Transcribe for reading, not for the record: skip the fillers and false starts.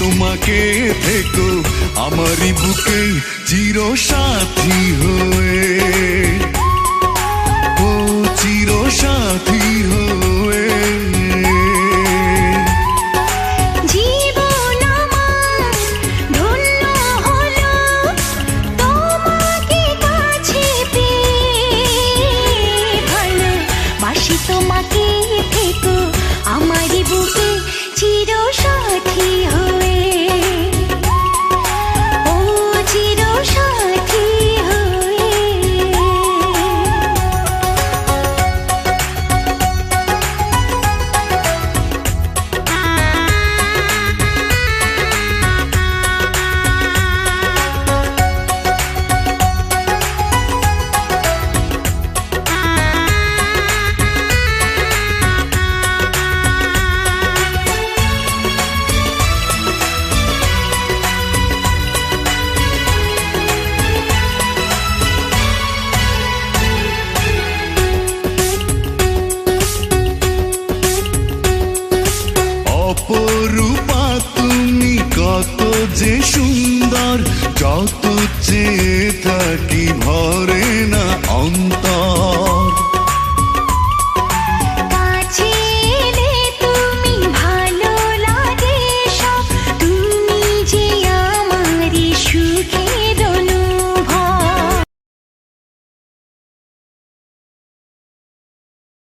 তোমাকে থেকো আমারই বুকে চির সাথী হয়ে, ও চির সাথী হয়ে। জীবন আমার ধন্য হলো তোমাকে কাছে পেয়ে, ভালোবাসি তোমাকে থেকো আমারই বুকে চির সাথী হয়ে।